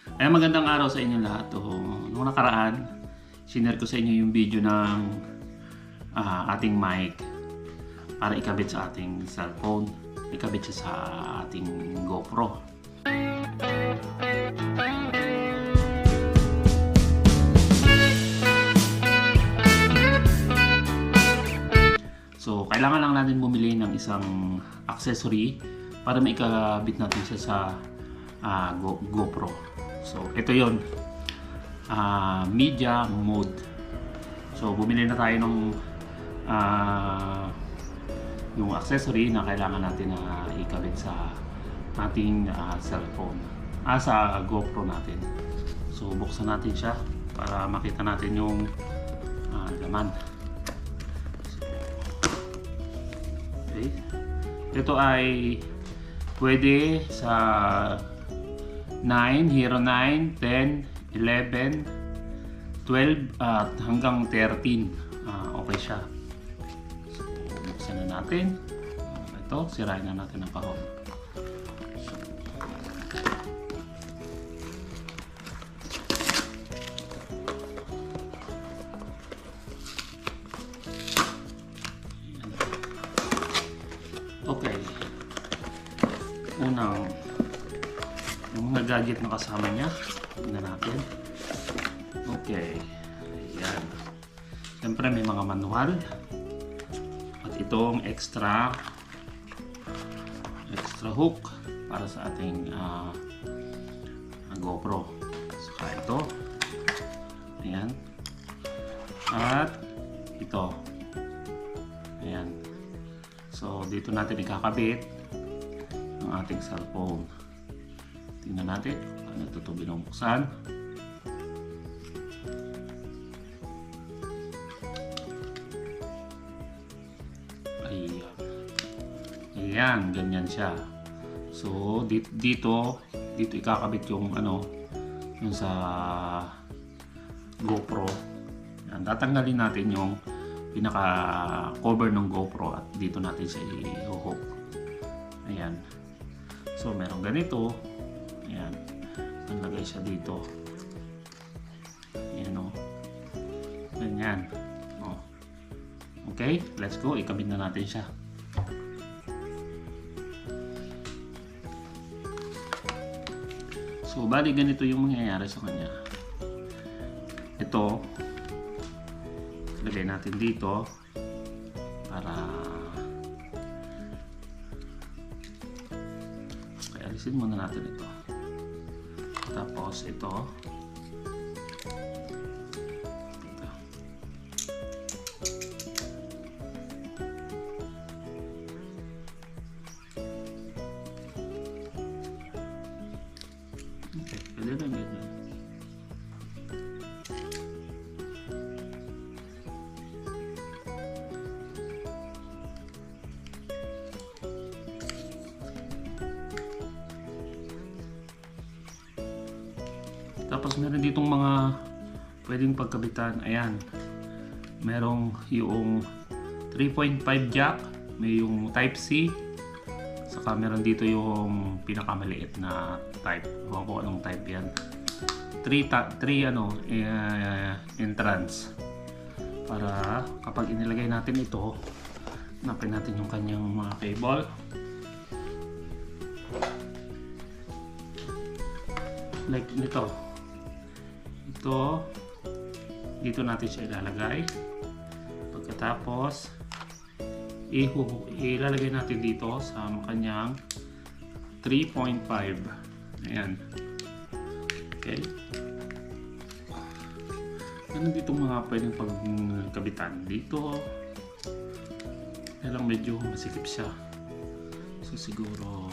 Ay, magandang araw sa inyo lahat. Nung nakaraan, sinare ko sa inyo yung video ng ating mic para ikabit sa ating cellphone. Ikabit siya sa ating GoPro. So, kailangan lang natin bumili ng isang accessory para maikabit natin siya sa GoPro. So, ito yon, media mode. So, bumili na tayo ng yung accessory na kailangan natin na ikabit sa ating cellphone, sa GoPro natin. So, buksan natin siya para makita natin yung laman. Okay. Ito ay pwede sa 9, Hero 9, 10, 11, 12 at hanggang 13. Okay siya. So, buksan na natin. Ito, sirain na natin ang kahon. Okay. Unang yung mga gadget na kasama niya. Tingnan natin. Okay. Ayan. Siyempre may mga manual. At itong extra hook para sa ating GoPro. Saka ito. Ayan. At ito. Ayan. So dito natin ikakabit ang ating cellphone. Tingnan natin kung ano ito binubuksan. Ayan. Ayan, ganyan siya. So dito ikakabit yung yung sa GoPro. Ayan, tatanggalin natin yung pinaka cover ng GoPro at dito natin siya i-hook. Ayan. So merong ganito. Ayan. Nalagay siya dito. Ayan o. Ganyan. O. Okay, let's go. Ikabit na natin siya. So bali ganito yung mangyayari sa kanya. Ito lagay natin dito para alisin muna natin ito. Tapos ito okay, pwede na ganyan. Tapos meron ditong mga pwedeng pagkabitan. Ayan. Merong yung 3.5 jack, may yung type C, saka meron dito yung pinakamaliit na type. Huwag ko anong type yan. 3 entrance. Para kapag inilagay natin ito, hanapin natin yung kanyang mga cable. Like nito. Ito, dito natin siya ilalagay. Pagkatapos ilalagay natin dito sa kanyang 3.5. Ayan. Okay. Ganun dito mga pwedeng pagkabitan dito. Kaya lang medyo masikip siya. So siguro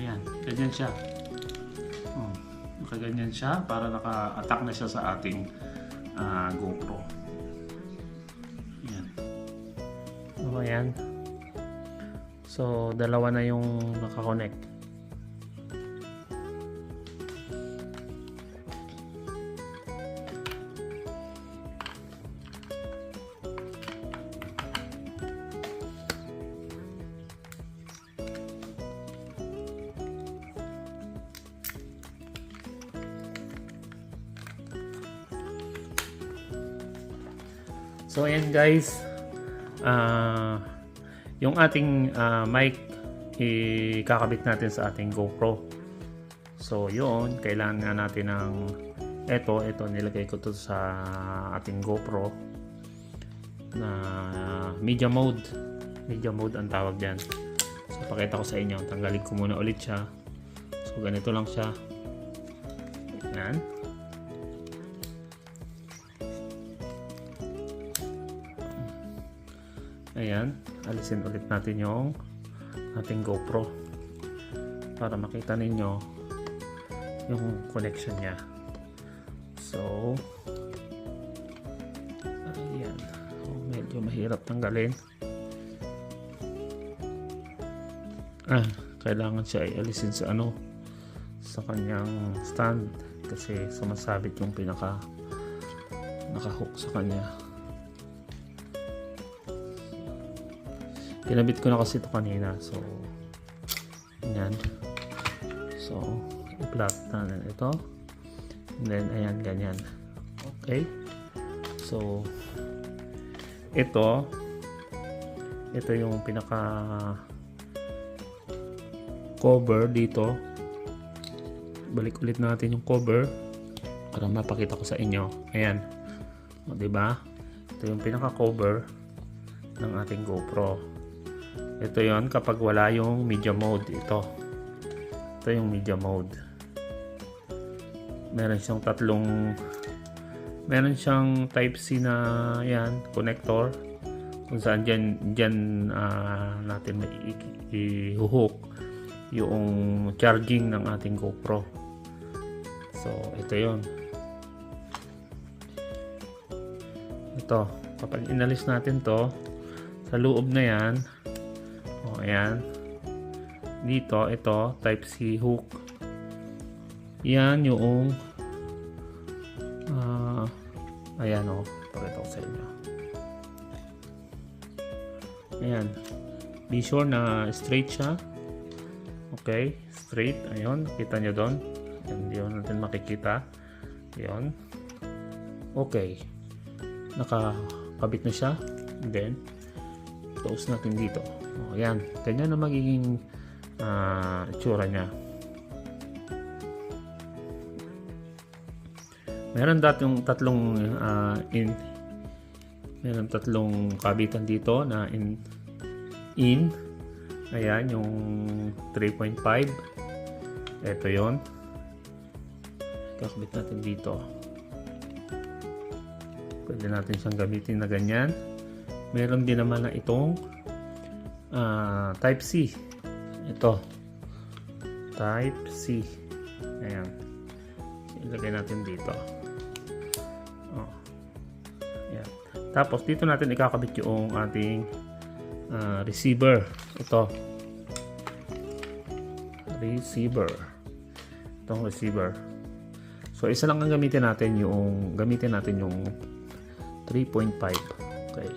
ayan, ganyan siya. Nakaganyan siya para naka-attack na siya sa ating GoPro. Ayan. So, ayan. So, dalawa na yung nakakonect. So ayan guys, yung ating mic ikakabit natin sa ating GoPro. So yun, kailangan nga natin ng ito nilagay ko to sa ating GoPro na media mode ang tawag diyan. So pakita ko sa inyo, tanggalin ko muna ulit siya. So ganito lang siya. Yan. Ayan, alisin ulit natin yung ating GoPro para makita ninyo yung connection niya. So ayan, medyo mahirap tanggalin. Kailangan siya i-alisin sa sa kanyang stand kasi sumasabit yung nakahook sa kanya. Kinabit ko na kasi ito kanina. So, yan. So, i-plot na ito. And then, ayan, ganyan. Okay. So, ito yung pinaka cover dito. Balik ulit natin yung cover para mapakita ko sa inyo. Ayan. O, diba? Ito yung pinaka cover ng ating GoPro. Ito yon kapag wala yung media mode. Ito yung media mode. Meron siyang type C na yan, connector, kung saan dyan natin i-hook yung charging ng ating GoPro. So ito yon. Ito kapag inalis natin to sa loob na yan, ayan, dito ito type C hook, yan yung ayan pakita ko sa inyo. Ayan, be sure na straight siya. Okay, straight. Ayun, kita nyo doon, hindi natin makikita. Ayun, okay, nakakabit na siya. And then close natin dito. Ayan, ganyan na magiging itsura niya. Meron tatlong kabitan dito na in. Ayan, yung 3.5. Ito yon. Kakabit natin dito. Pwede natin siyang gamitin na ganyan. Meron din naman na itong type C. Ito type C. Ayan, ilagay natin dito. Ayan. Tapos dito natin ikakabit yung ating receiver. Ito itong receiver. So isa lang ang gamitin natin yung 3.5. Okay.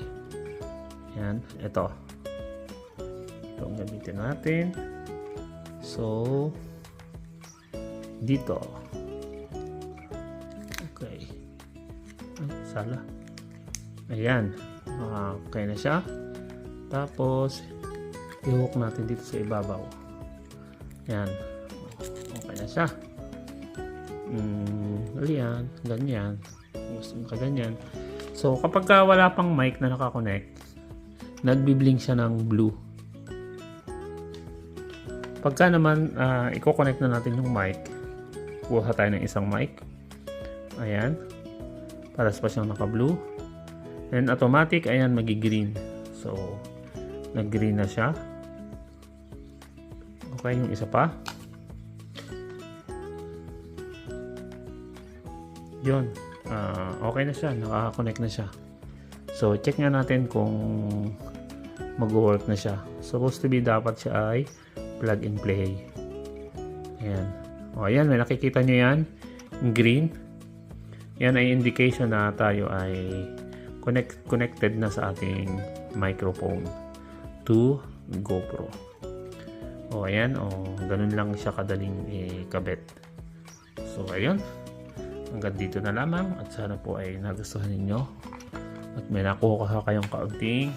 Ayan, ito ang gamitin natin. So dito, okay, sala, ayan, okay na siya. Tapos i-hook natin dito sa ibabaw. Ayan, okay na siya. Ganyan, ganyan, gusto mo ka ganyan. So kapag wala pang mic na nakakonect, nagbi-blink siya ng blue. Pagka naman i-connect na natin yung mic, kuha tayo ng isang mic. Ayan, paras pa siyang naka-blue. And automatic, ayan, magi-green. So nag-green na siya. Okay, yung isa pa. Yun, okay na siya, naka-connect na siya. So check nga natin kung mag-work na siya. Supposed to be dapat siya ay plug and play. Ayan. O ayan, may nakikita nyo yan, green. Yan ay indication na tayo ay connected na sa ating microphone to GoPro. O ayan, ganun lang siya kadaling ikabit. So ayun, hanggang dito na lamang at sana po ay nagustuhan ninyo at may nakuha kayong kaunting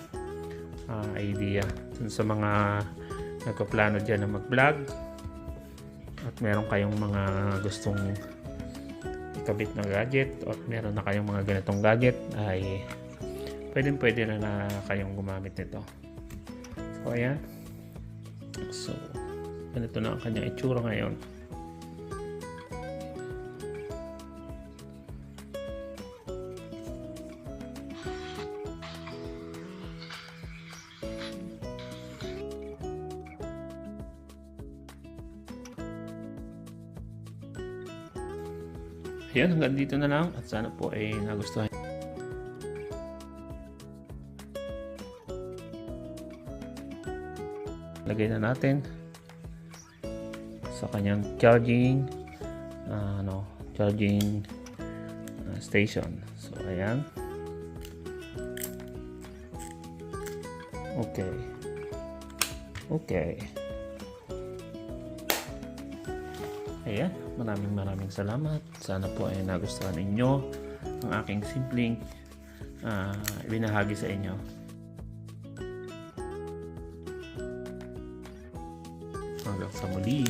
idea dun sa mga nagpaplano dyan na mag-vlog at meron kayong mga gustong ikabit na gadget at meron na kayong mga ganitong gadget, ay pwede na kayong gumamit nito. So ayan, so ganito na ang kanyang itsura ngayon. Ayan, hanggang dito na lang at sana po ay nagustuhan. Lagay na natin sa kanyang charging station. So ayan. Okay. Ayan, maraming salamat. Sana po ay nagustuhan ninyo ang aking simpleng ibinahagi sa inyo. Hanggang sa muli.